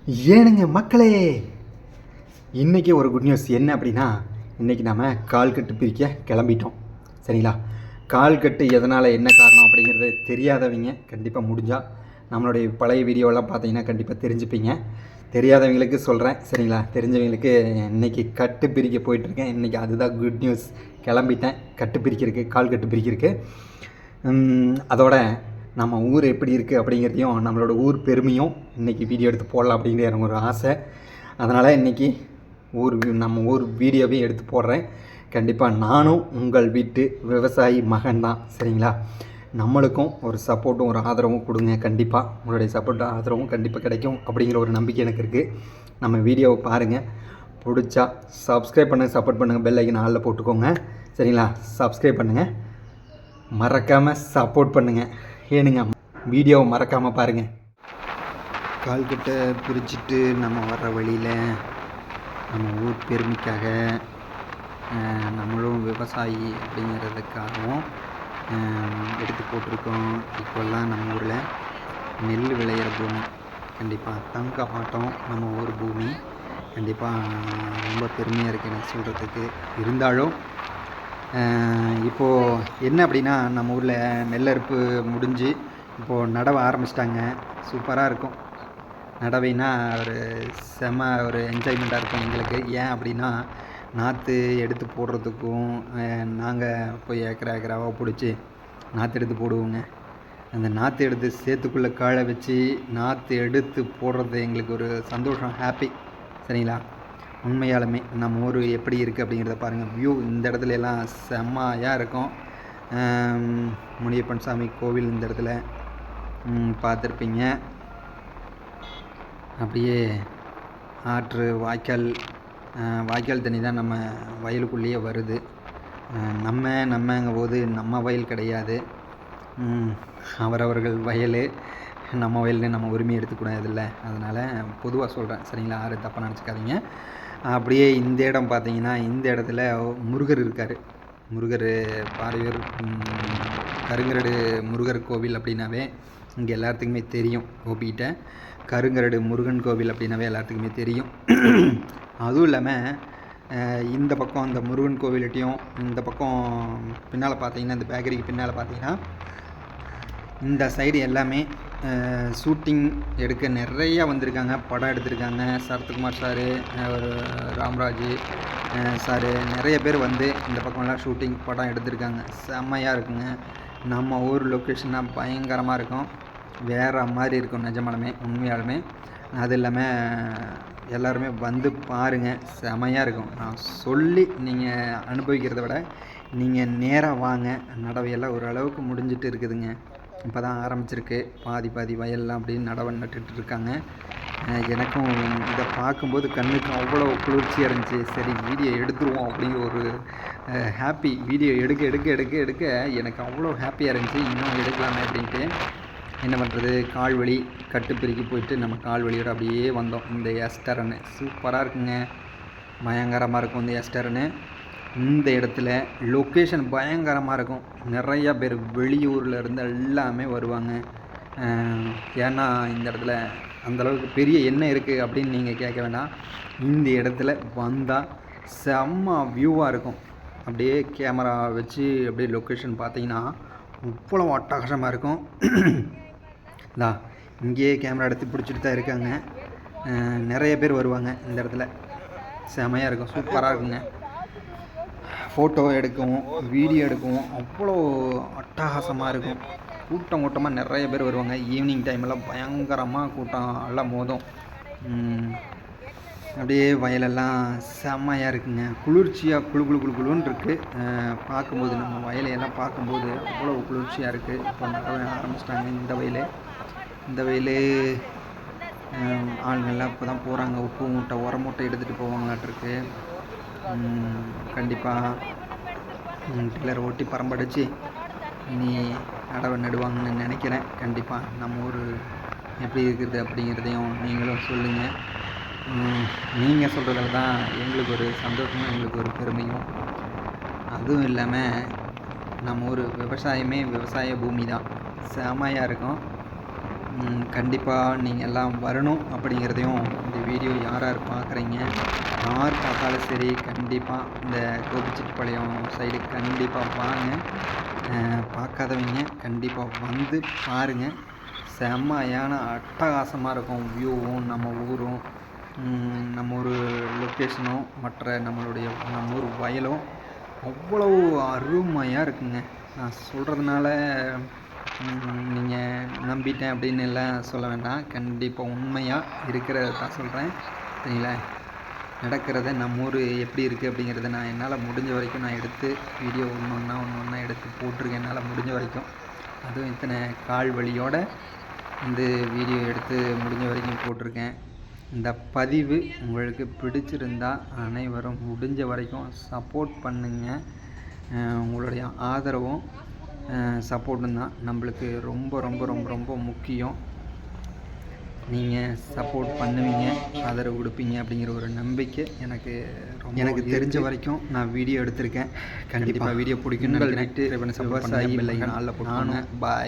ஏனுங்க மக்களே, இன்றைக்கி ஒரு குட் நியூஸ். என்ன அப்படின்னா, இன்றைக்கி நம்ம கால்கட்டு பிரிக்க கிளம்பிட்டோம். சரிங்களா? கால்கட்டு எதனால், என்ன காரணம் அப்படிங்கிறது தெரியாதவங்க கண்டிப்பாக முடிஞ்சால் நம்மளுடைய பழைய வீடியோலாம் பார்த்தீங்கன்னா கண்டிப்பாக தெரிஞ்சுப்பீங்க. தெரியாதவங்களுக்கு சொல்கிறேன். சரிங்களா? தெரிஞ்சவங்களுக்கு இன்றைக்கி கட்டு பிரிக்க போயிட்டுருக்கேன். இன்றைக்கி அதுதான் குட் நியூஸ். கிளம்பிட்டேன் கட்டு பிரிக்கிறதுக்கு, கால்கட்டு பிரிக்கிறதுக்கு. அதோட நம்ம ஊர் எப்படி இருக்குது அப்படிங்கிறதையும், நம்மளோட ஊர் பெருமையும் இன்றைக்கி வீடியோ எடுத்து போடலாம் அப்படிங்கிற எனக்கு ஒரு ஆசை. அதனால் இன்றைக்கி நம்ம ஊர் வீடியோவே எடுத்து போடுறேன். கண்டிப்பாக நானும் உங்கள் வீட்டு விவசாயி மகன் தான். சரிங்களா? நம்மளுக்கும் ஒரு சப்போர்ட்டும் ஒரு ஆதரவும் கொடுங்க. கண்டிப்பாக உங்களுடைய சப்போர்ட்டும் ஆதரவும் கண்டிப்பாக கிடைக்கும் அப்படிங்கிற ஒரு நம்பிக்கை எனக்கு இருக்குது. நம்ம வீடியோவை பாருங்கள், பிடிச்சா சப்ஸ்கிரைப் பண்ணுங்கள், சப்போர்ட் பண்ணுங்கள், பெல் ஐக்கன் ஆளில் போட்டுக்கோங்க. சரிங்களா? சப்ஸ்கிரைப் பண்ணுங்கள், மறக்காமல் சப்போர்ட் பண்ணுங்கள். ஏனுங்க, வீடியோவை மறக்காமல் பாருங்கள். கால்கட்டை பிரிச்சுட்டு நம்ம வர்ற வழியில் நம்ம ஊர் பெருமைக்காக, நம்மளும் விவசாயி அப்படிங்கிறதுக்காகவும் எடுத்து போட்டிருக்கோம். இப்போல்லாம் நம்ம ஊரில் நெல் விளையிற பூமி. கண்டிப்பாக தங்க ஆட்டம் நம்ம ஊர் பூமி. கண்டிப்பாக ரொம்ப பெருமையாக இருக்குது எனக்கு சொல்கிறதுக்கு. இருந்தாலும் இப்போது என்ன அப்படின்னா, நம்ம ஊரில் நெல்லறுப்பு முடிஞ்சு இப்போது நடவை ஆரம்பிச்சிட்டாங்க. சூப்பராக இருக்கும். நடவைனா ஒரு என்ஜாய்மெண்ட்டாக இருக்கும் எங்களுக்கு. ஏன் அப்படின்னா, நாற்று எடுத்து போடுறதுக்கும், நாங்கள் போய் ஏக்கராவாக பிடிச்சி நாற்று எடுத்து போடுவோங்க. அந்த நாற்று எடுத்து சேத்துக்குள்ளே காலை வச்சு நாற்று எடுத்து போடுறது எங்களுக்கு ஒரு சந்தோஷம், ஹாப்பி. சரிங்களா? உண்மையாலுமே நம்ம ஊர் எப்படி இருக்குது அப்படிங்கிறத பாருங்கள். வியூ இந்த இடத்துல எல்லாம் செம்மையாக இருக்கும். முனியப்பன் சாமி கோவில் இந்த இடத்துல பார்த்துருப்பீங்க. அப்படியே ஆற்று வாய்க்கால் தண்ணி தான் நம்ம வயலுக்குள்ளேயே வருது. நம்மங்கும் போது நம்ம வயல் கிடையாது, அவரவர்கள் வயல். நம்ம வயல்னு நம்ம உரிமை எடுத்துக்கூடாதுல்ல. அதனால் பொதுவாக சொல்கிறேன். சரிங்களா? யாரும் தப்பாக நினச்சிக்காதீங்க. அப்படியே இந்த இடம் பார்த்தீங்கன்னா, இந்த இடத்துல முருகர் இருக்கார். முருகர் பாறையூர் கருங்கரடு முருகர் கோவில் அப்படின்னாவே இங்கே எல்லாத்துக்குமே தெரியும். கோபிகிட்ட கருங்கரடு முருகன் கோவில் அப்படின்னாவே எல்லாத்துக்குமே தெரியும். அதுவும் இல்லாமல் இந்த பக்கம் அந்த முருகன் கோவில்கிட்டையும், இந்த பக்கம் பின்னால் பார்த்தீங்கன்னா, இந்த பேக்கரிக்கு பின்னால் பார்த்தீங்கன்னா, இந்த சைடு எல்லாமே ஷூட்டிங் எடுக்க நிறையா வந்திருக்காங்க. படம் எடுத்திருக்காங்க. சரத்குமார் சார், ஒரு ராம்ராஜ் சார், நிறைய பேர் வந்து இந்த பக்கம்லாம் ஷூட்டிங் படம் எடுத்திருக்காங்க. செம்மையாக இருக்குங்க. நம்ம ஊர் லொக்கேஷனாக பயங்கரமாக இருக்கும். வேறு மாதிரி இருக்கும் நிஜமாலுமே, உண்மையாலுமே. அது இல்லாமல் எல்லாருமே வந்து பாருங்கள், செமையாக இருக்கும். நான் சொல்லி நீங்கள் அனுபவிக்கிறத விட நீங்கள் நேராக வாங்க. நடவையெல்லாம் ஓரளவுக்கு முடிஞ்சிட்டு இருக்குதுங்க. இப்போ தான் ஆரம்பிச்சிருக்கு. பாதி வயல்லாம் அப்படின்னு நடவை நட்டுட்டு இருக்காங்க. எனக்கும் இதை பார்க்கும்போது கண்ணுக்கு அவ்வளோ குளிர்ச்சியாக இருந்துச்சு. சரி, வீடியோ எடுத்துருவோம் அப்படிங்கிற ஒரு ஹாப்பி. வீடியோ எடுக்க எனக்கு அவ்வளோ ஹாப்பியாக இருந்துச்சு. இன்னும் எடுக்கலாமே அப்படின்ட்டு. என்ன பண்ணுறது, கால்வழி கட்டுப்பிரிக்கி போயிட்டு நம்ம கால்வழியோடு அப்படியே வந்தோம். இந்த எஸ்டர்னு சூப்பராக இருக்குங்க, பயங்கரமாக இருக்கும் இந்த எஸ்டர்னு. இந்த இடத்துல லொக்கேஷன் பயங்கரமாக இருக்கும். நிறையா பேர் வெளியூரில் இருந்து எல்லாமே வருவாங்க. ஏன்னா இந்த இடத்துல அந்தளவுக்கு பெரிய என்ன இருக்குது அப்படின்னு நீங்கள் கேட்க வேண்டாம். இந்த இடத்துல வந்தால் செம்ம வியூவாக இருக்கும். அப்படியே கேமரா வச்சு அப்படியே லொக்கேஷன் பார்த்தீங்கன்னா அவ்வளோ அட்டகாசமாக இருக்கும். இங்கேயே கேமரா எடுத்து பிடிச்சிட்டு தான் இருக்காங்க. நிறைய பேர் வருவாங்க இந்த இடத்துல. செமையாக இருக்கும், சூப்பராக இருக்குங்க. ஃபோட்டோ எடுக்கவும், வீடியோ எடுக்கவும் அவ்வளோ அட்டகாசமாக இருக்கும். கூட்டமாக நிறைய பேர் வருவாங்க. ஈவினிங் டைமெல்லாம் பயங்கரமாக கூட்டம் எல்லாம் மோதும். அப்படியே வயலெல்லாம் செம்மையாக இருக்குங்க. குளிர்ச்சியாக குளுன்னு இருக்குது. பார்க்கும்போது நம்ம வயலையெல்லாம் பார்க்கும்போது அவ்வளோ குளிர்ச்சியாக இருக்குது. இப்போ நடவை ஆரம்பிச்சிட்டாங்க. இந்த வயல் ஆளுங்கள்லாம் இப்போ தான் போகிறாங்க. உப்பு மூட்டை, உரம் மூட்டை எடுத்துகிட்டு போவாங்களாட்டிருக்கு. கண்டிப்பாக டில்லர் ஓட்டி பரம்படிச்சு இனி நடவை நடுவாங்கன்னு நினைக்கிறேன். கண்டிப்பாக நம்ம ஊர் எப்படி இருக்குது அப்படிங்கிறதையும் நீங்களும் சொல்லுங்கள். நீங்கள் சொல்கிறதுல தான் எங்களுக்கு ஒரு சந்தோஷமும், எங்களுக்கு ஒரு பெருமையும். அதுவும் இல்லாமல் நம்ம ஊர் விவசாயமே விவசாய பூமி தான். செமையாக இருக்கும். கண்டிப்பாக நீங்கள் எல்லாம் வரணும் அப்படிங்கிறதையும் இந்த வீடியோ யார் யார் பார்க்குறீங்க, யார் பார்த்தாலும் சரி கண்டிப்பாக இந்த கோபிச்செட்டிப்பாளையம் சைடு கண்டிப்பாக வாங்க. பார்க்காதவங்க கண்டிப்பாக வந்து பாருங்கள். செம்மையான அட்டகாசமாக இருக்கும் வியூவும், நம்ம ஊரும், நம்ம ஒரு லொக்கேஷனும், மற்ற நம்ம ஊர் வயலும் அவ்வளவு அருமையாக இருக்குங்க. நான் சொல்கிறதுனால நீங்கள் நம்பிட்டேன் அப்படின்னு எல்லாம் சொல்ல வேண்டாம். கண்டிப்பாக உண்மையாக இருக்கிறத தான் சொல்கிறேன், சரிங்களா? நடக்கிறத நம்ம ஊர் எப்படி இருக்குது அப்படிங்கிறத நான் என்னால் முடிஞ்ச வரைக்கும் நான் எடுத்து வீடியோ ஒன்று ஒன்றா எடுத்து போட்டிருக்கேன் என்னால் முடிஞ்ச வரைக்கும். அதுவும் இத்தனை கால் வலியோடு இந்த வீடியோ எடுத்து முடிஞ்ச வரைக்கும் போட்டிருக்கேன். இந்த பதிவு உங்களுக்கு பிடிச்சிருந்தால் அனைவரும் முடிஞ்ச வரைக்கும் சப்போர்ட் பண்ணுங்கள். உங்களுடைய ஆதரவும் சப்போர்ட்டும் தான் நம்மளுக்கு ரொம்ப ரொம்ப ரொம்ப ரொம்ப முக்கியம். நீங்கள் சப்போர்ட் பண்ணுவீங்க, ஆதரவு கொடுப்பீங்க அப்படிங்கிற ஒரு நம்பிக்கை எனக்கு தெரிஞ்ச வரைக்கும் நான் வீடியோ எடுத்திருக்கேன். கண்டிப்பாக வீடியோ பிடிக்குன்னு நினைக்கிறேன். நாளில் போட்டாங்க. பாய்.